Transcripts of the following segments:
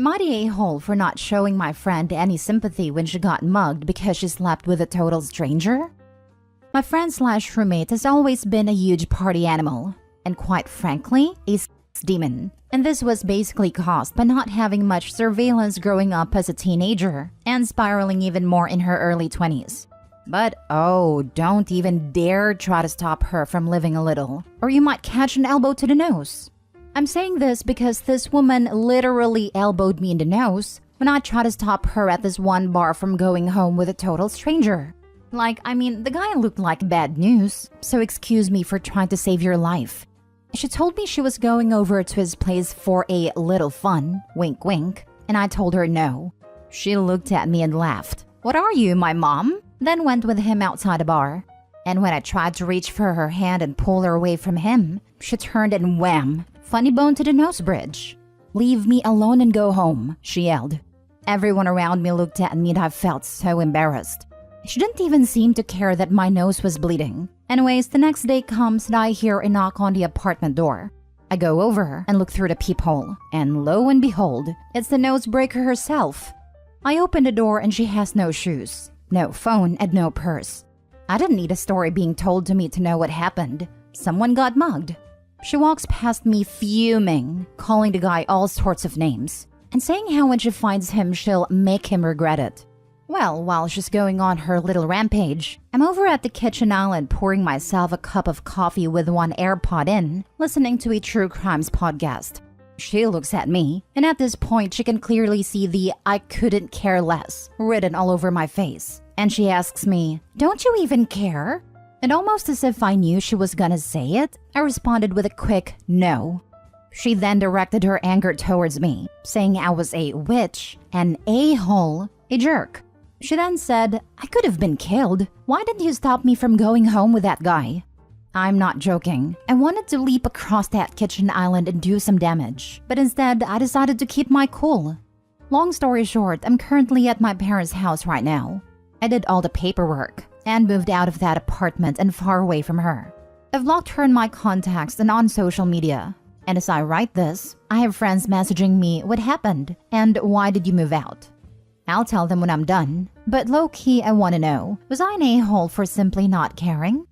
Am I the a-hole for not showing my friend any sympathy when she got mugged because she slept with a total stranger? My friend/roommate has always been a huge party animal, and quite frankly, a demon. And this was basically caused by not having much surveillance growing up as a teenager and spiraling even more in her early 20s. But oh, don't even dare try to stop her from living a little, or you might catch an elbow to the nose. I'm saying this because this woman literally elbowed me in the nose when I tried to stop her at this one bar from going home with a total stranger. The guy looked like bad news, so excuse me for trying to save your life. She told me she was going over to his place for a little fun, wink wink, and I told her no. She looked at me and laughed. What are you, my mom? Then went with him outside the bar. And when I tried to reach for her hand and pull her away from him, she turned and wham, funny bone to the nose bridge. Leave me alone and go home, she yelled. Everyone around me looked at me and I felt so embarrassed. She didn't even seem to care that my nose was bleeding. Anyways, the next day comes and I hear a knock on the apartment door. I go over and look through the peephole, and lo and behold, it's the nosebreaker herself. I open the door and she has no shoes, no phone, and no purse. I didn't need a story being told to me to know what happened. Someone got mugged. She walks past me fuming, calling the guy all sorts of names, and saying how when she finds him, she'll make him regret it. Well, while she's going on her little rampage, I'm over at the kitchen island pouring myself a cup of coffee with one AirPod in, listening to a true crimes podcast. She looks at me, and at this point she can clearly see the "I couldn't care less" written all over my face. And she asks me, "Don't you even care?" And almost as if I knew she was gonna say it, I responded with a quick no. She then directed her anger towards me, saying I was a witch, an a-hole, a jerk. She then said, "I could have been killed. Why didn't you stop me from going home with that guy?" I'm not joking. I wanted to leap across that kitchen island and do some damage, but instead I decided to keep my cool. Long story short, I'm currently at my parents' house right now. I did all the paperwork and moved out of that apartment and far away from her. I've blocked her in my contacts and on social media. And as I write this, I have friends messaging me what happened and why did you move out. I'll tell them when I'm done, but low-key I want to know, was I an a-hole for simply not caring?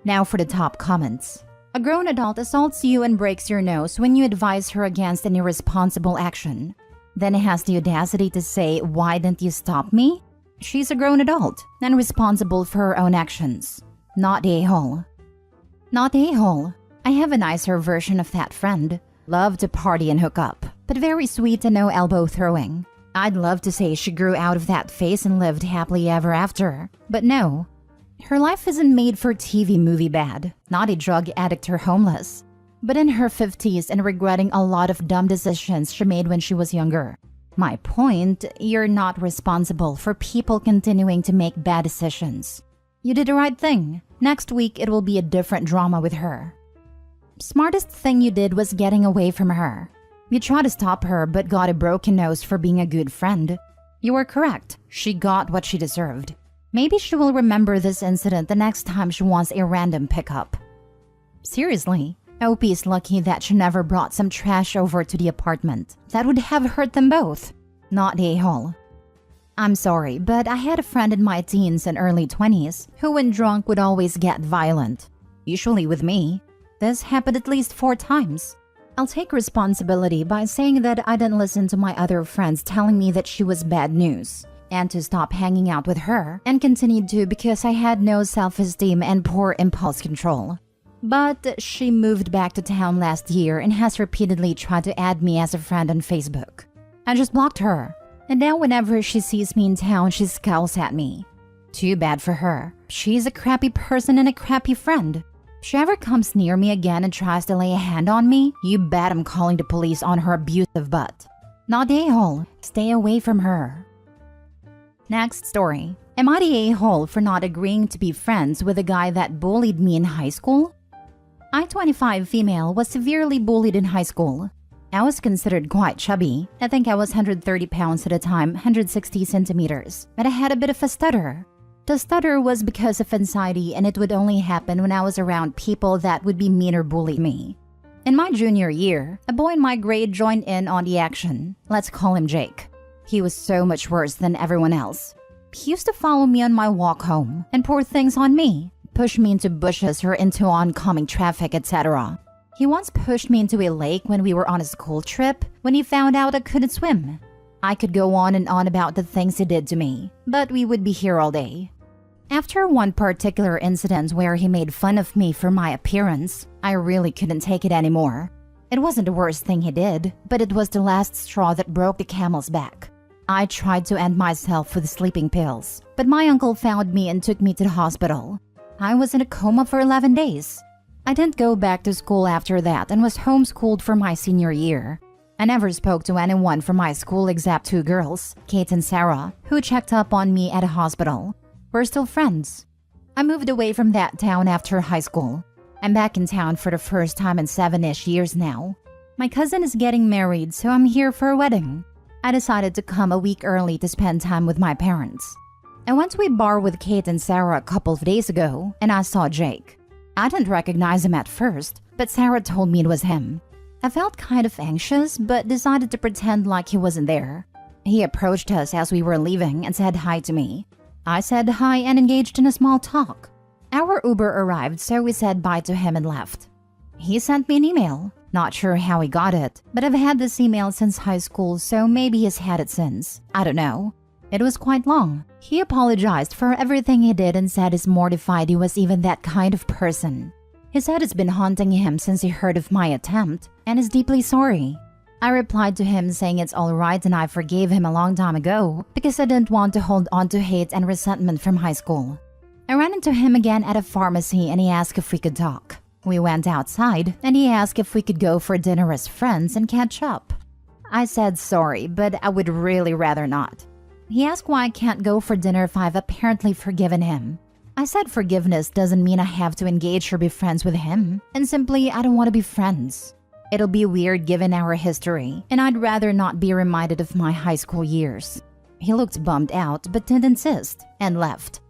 Now for the top comments. A grown adult assaults you and breaks your nose when you advise her against an irresponsible action. Then has the audacity to say, "Why didn't you stop me?" She's a grown adult and responsible for her own actions. Not a-hole. Not a-hole. I have a nicer version of that friend. Love to party and hook up, but very sweet and no elbow throwing. I'd love to say she grew out of that phase and lived happily ever after, but no. Her life isn't made for TV movie bad, not a drug addict or homeless, but in her 50s and regretting a lot of dumb decisions she made when she was younger. My point, you're not responsible for people continuing to make bad decisions. You did the right thing. Next week it will be a different drama with her. Smartest thing you did was getting away from her. You tried to stop her but got a broken nose for being a good friend. You were correct. She got what she deserved. Maybe she will remember this incident the next time she wants a random pickup. Seriously, Opie is lucky that she never brought some trash over to the apartment. That would have hurt them both. Not a-hole. I'm sorry, but I had a friend in my teens and early 20s who when drunk would always get violent. Usually with me. This happened at least 4 times. I'll take responsibility by saying that I didn't listen to my other friends telling me that she was bad news, and to stop hanging out with her, and continued to because I had no self-esteem and poor impulse control. But she moved back to town last year and has repeatedly tried to add me as a friend on Facebook. I just blocked her, and now whenever she sees me in town, she scowls at me. Too bad for her. She's a crappy person and a crappy friend. If she ever comes near me again and tries to lay a hand on me, you bet I'm calling the police on her abusive butt. Not a-hole. Stay away from her. Next story. Am I the a-hole for not agreeing to be friends with a guy that bullied me in high school? I, 25 female, was severely bullied in high school. I was considered quite chubby. I think I was 130 pounds at the time, 160 centimeters, but I had a bit of a stutter. The stutter was because of anxiety and it would only happen when I was around people that would be mean or bully me. In my junior year, a boy in my grade joined in on the action. Let's call him Jake. He was so much worse than everyone else. He used to follow me on my walk home and pour things on me, push me into bushes or into oncoming traffic, etc. He once pushed me into a lake when we were on a school trip when he found out I couldn't swim. I could go on and on about the things he did to me, but we would be here all day. After one particular incident where he made fun of me for my appearance, I really couldn't take it anymore. It wasn't the worst thing he did, but it was the last straw that broke the camel's back. I tried to end myself with sleeping pills, but my uncle found me and took me to the hospital. I was in a coma for 11 days. I didn't go back to school after that and was homeschooled for my senior year. I never spoke to anyone from my school except 2 girls, Kate and Sarah, who checked up on me at a hospital. We're still friends. I moved away from that town after high school. I'm back in town for the first time in 7-ish years now. My cousin is getting married, so I'm here for a wedding. I decided to come a week early to spend time with my parents. I went to a bar with Kate and Sarah a couple of days ago, and I saw Jake. I didn't recognize him at first, but Sarah told me it was him. I felt kind of anxious, but decided to pretend like he wasn't there. He approached us as we were leaving and said hi to me. I said hi and engaged in a small talk. Our Uber arrived, so we said bye to him and left. He sent me an email. Not sure how he got it, but I've had this email since high school, so maybe he's had it since. I don't know. It was quite long. He apologized for everything he did and said he's mortified he was even that kind of person. He said it's been haunting him since he heard of my attempt and is deeply sorry. I replied to him saying it's alright and I forgave him a long time ago because I didn't want to hold on to hate and resentment from high school. I ran into him again at a pharmacy and he asked if we could talk. We went outside and he asked if we could go for dinner as friends and catch up. I said sorry, but I would really rather not. He asked why I can't go for dinner if I've apparently forgiven him. I said forgiveness doesn't mean I have to engage or be friends with him, and simply I don't want to be friends. It'll be weird given our history, and I'd rather not be reminded of my high school years. He looked bummed out but didn't insist, and left.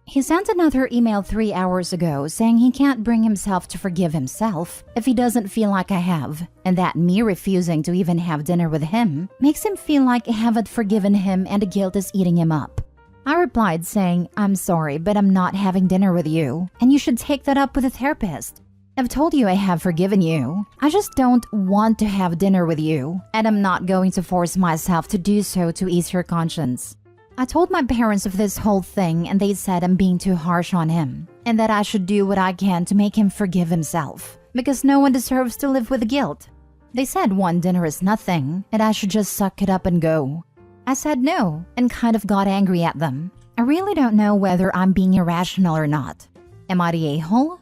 He sent another email 3 hours ago saying he can't bring himself to forgive himself if he doesn't feel like I have, and that me refusing to even have dinner with him makes him feel like I haven't forgiven him and the guilt is eating him up. I replied saying, I'm sorry, but I'm not having dinner with you, and you should take that up with a therapist. I've told you I have forgiven you. I just don't want to have dinner with you, and I'm not going to force myself to do so to ease your conscience. I told my parents of this whole thing and they said I'm being too harsh on him, and that I should do what I can to make him forgive himself, because no one deserves to live with guilt. They said one dinner is nothing, and I should just suck it up and go. I said no, and kind of got angry at them. I really don't know whether I'm being irrational or not. Am I the a-hole?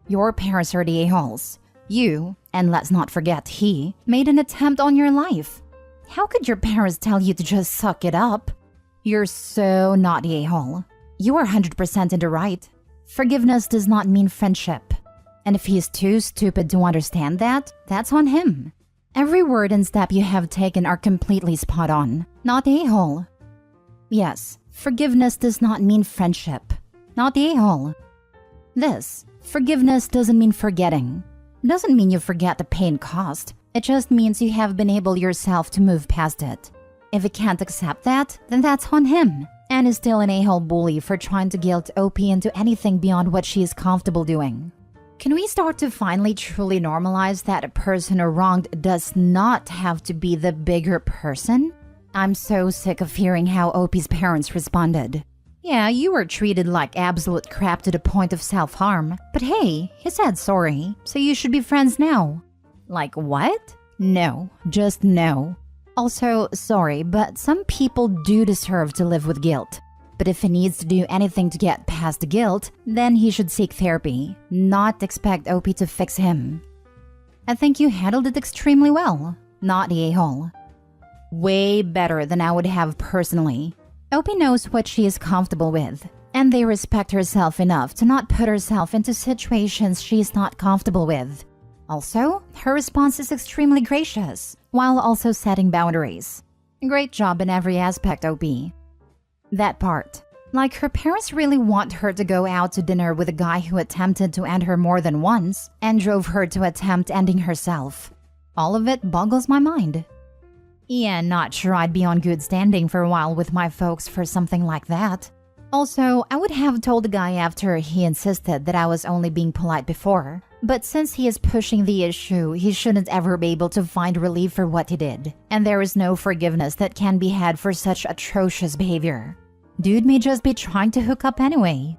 Your parents are the a-holes. You, and let's not forget he, made an attempt on your life. How could your parents tell you to just suck it up? You're so not the a-hole. You are 100% in the right. Forgiveness does not mean friendship. And if he's too stupid to understand that, that's on him. Every word and step you have taken are completely spot on. Not the a-hole. Yes, forgiveness does not mean friendship. Not the a-hole. This, forgiveness doesn't mean forgetting. It doesn't mean you forget the pain caused. It just means you have been able yourself to move past it. If he can't accept that, then that's on him. And is still an a-hole bully for trying to guilt OP into anything beyond what she is comfortable doing. Can we start to finally truly normalize that a person wronged does not have to be the bigger person? I'm so sick of hearing how OP's parents responded. Yeah, you were treated like absolute crap to the point of self-harm, but hey, he said sorry, so you should be friends now. Like what? No, just no. Also, sorry, but some people do deserve to live with guilt. But if he needs to do anything to get past the guilt, then he should seek therapy, not expect OP to fix him. I think you handled it extremely well, not the a-hole. Way better than I would have personally. OP knows what she is comfortable with, and they respect herself enough to not put herself into situations she is not comfortable with. Also, her response is extremely gracious, while also setting boundaries. Great job in every aspect, OP. That part. Like her parents really want her to go out to dinner with a guy who attempted to end her more than once and drove her to attempt ending herself. All of it boggles my mind. Yeah, not sure I'd be on good standing for a while with my folks for something like that. Also, I would have told the guy after he insisted that I was only being polite before. But since he is pushing the issue, he shouldn't ever be able to find relief for what he did. And there is no forgiveness that can be had for such atrocious behavior. Dude may just be trying to hook up anyway.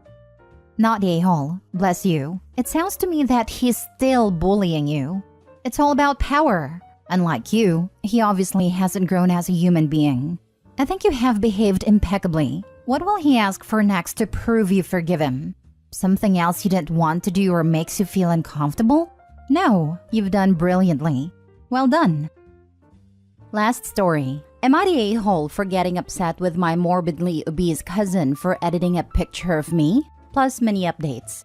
Not a-hole, bless you. It sounds to me that he's still bullying you. It's all about power. Unlike you, he obviously hasn't grown as a human being. I think you have behaved impeccably. What will he ask for next to prove you forgive him? Something else you didn't want to do or makes you feel uncomfortable? No, you've done brilliantly. Well done. Last story. Am I the a-hole for getting upset with my morbidly obese cousin for editing a picture of me? Plus mini updates.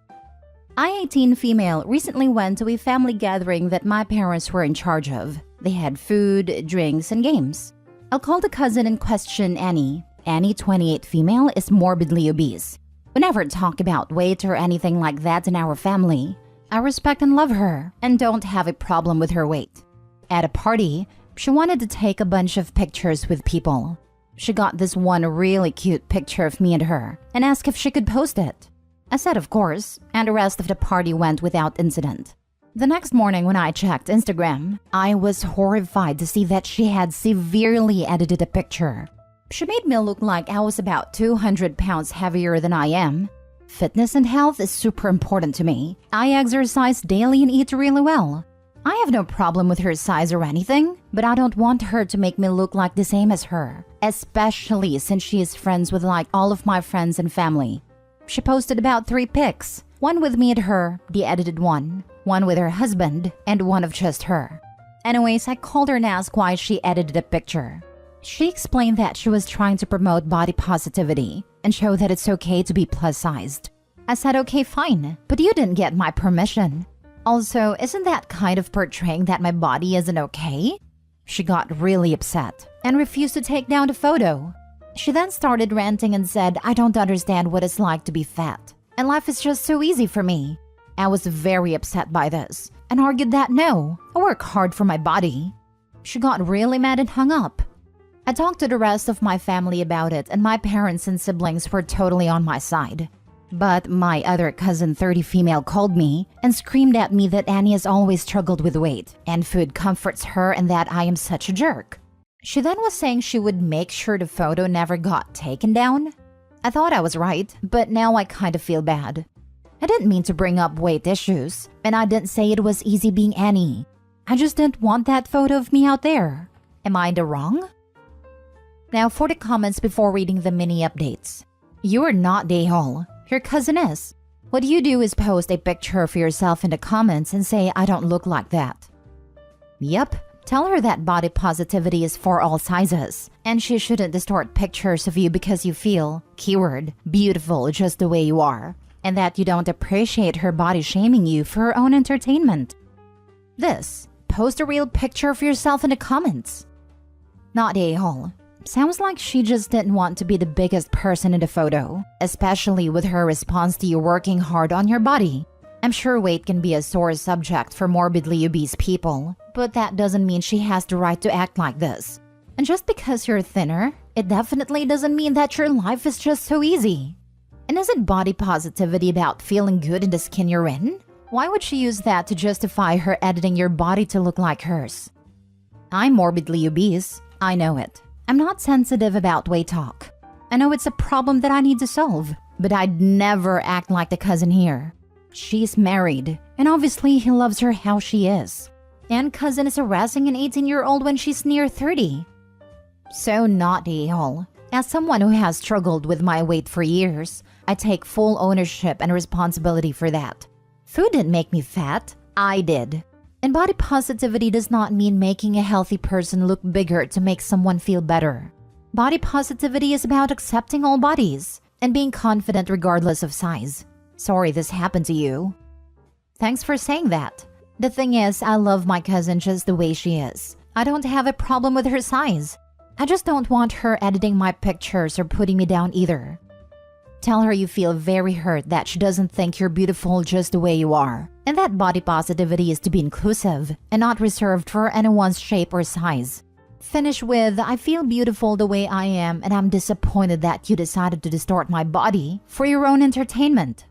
I, 18 female, recently went to a family gathering that my parents were in charge of. They had food, drinks, and games. I'll call the cousin in question Annie. Annie, 28 female, is morbidly obese. We never talk about weight or anything like that in our family. I respect and love her and don't have a problem with her weight. At a party, she wanted to take a bunch of pictures with people. She got this one really cute picture of me and her and asked if she could post it. I said of course, and the rest of the party went without incident. The next morning when I checked Instagram, I was horrified to see that she had severely edited a picture. She made me look like I was about 200 pounds heavier than I am. Fitness and health is super important to me. I exercise daily and eat really well. I have no problem with her size or anything, but I don't want her to make me look like the same as her, especially since she is friends with like all of my friends and family. She posted about 3 pics, one with me and her, the edited one with her husband, and one of just her. Anyways, I called her and asked why she edited a picture. She explained that she was trying to promote body positivity and show that it's okay to be plus-sized. I said okay, fine, but you didn't get my permission. Also, isn't that kind of portraying that my body isn't okay? She got really upset and refused to take down the photo. She then started ranting and said, I don't understand what it's like to be fat, and life is just so easy for me. I was very upset by this and argued that no, I work hard for my body. She got really mad and hung up. I talked to the rest of my family about it and my parents and siblings were totally on my side. But my other cousin, 30 female, called me and screamed at me that Annie has always struggled with weight and food comforts her and that I am such a jerk. She then was saying she would make sure the photo never got taken down. I thought I was right, but now I kind of feel bad. I didn't mean to bring up weight issues, and I didn't say it was easy being Annie. I just didn't want that photo of me out there. Am I in the wrong? Now for the comments before reading the mini updates. You are not the a-hole. Your cousin is. What you do is post a picture of yourself in the comments and say I don't look like that. Yep, tell her that body positivity is for all sizes, and she shouldn't distort pictures of you because you feel, keyword, beautiful just the way you are, and that you don't appreciate her body shaming you for her own entertainment. This, post a real picture of yourself in the comments. Not a-hole. Sounds like she just didn't want to be the biggest person in the photo, especially with her response to you working hard on your body. I'm sure weight can be a sore subject for morbidly obese people, but that doesn't mean she has the right to act like this. And just because you're thinner, it definitely doesn't mean that your life is just so easy. And isn't body positivity about feeling good in the skin you're in? Why would she use that to justify her editing your body to look like hers? I'm morbidly obese. I know it. I'm not sensitive about weight talk. I know it's a problem that I need to solve, but I'd never act like the cousin here. She's married, and obviously he loves her how she is. And cousin is harassing an 18-year-old when she's near 30. So not a-hole. As someone who has struggled with my weight for years, I take full ownership and responsibility for that. Food didn't make me fat, I did. And body positivity does not mean making a healthy person look bigger to make someone feel better. Body positivity is about accepting all bodies and being confident regardless of size. Sorry this happened to you. Thanks for saying that. The thing is, I love my cousin just the way she is. I don't have a problem with her size. I just don't want her editing my pictures or putting me down either. Tell her you feel very hurt that she doesn't think you're beautiful just the way you are, and that body positivity is to be inclusive and not reserved for anyone's shape or size. Finish with, I feel beautiful the way I am and I'm disappointed that you decided to distort my body for your own entertainment.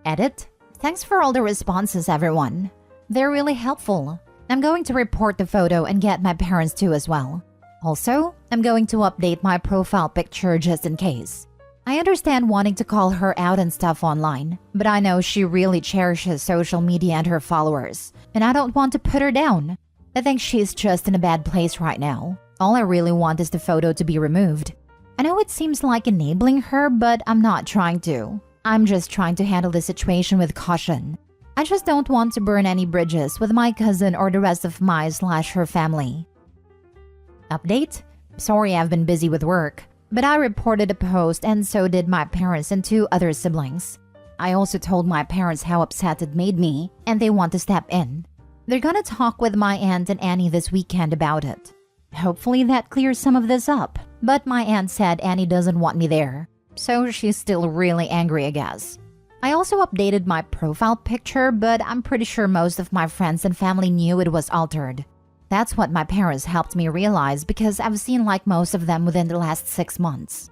Edit. Thanks for all the responses, everyone. They're really helpful. I'm going to report the photo and get my parents to as well. Also, I'm going to update my profile picture just in case. I understand wanting to call her out and stuff online, but I know she really cherishes social media and her followers, and I don't want to put her down. I think she's just in a bad place right now. All I really want is the photo to be removed. I know it seems like enabling her, but I'm not trying to. I'm just trying to handle the situation with caution. I just don't want to burn any bridges with my cousin or the rest of my/her family. Update? Sorry I've been busy with work, but I reported a post and so did my parents and 2 other siblings. I also told my parents how upset it made me and they want to step in. They're gonna talk with my aunt and Annie this weekend about it. Hopefully that clears some of this up, but my aunt said Annie doesn't want me there, so she's still really angry, I guess. I also updated my profile picture, but I'm pretty sure most of my friends and family knew it was altered. That's what my parents helped me realize because I've seen like most of them within the last 6 months.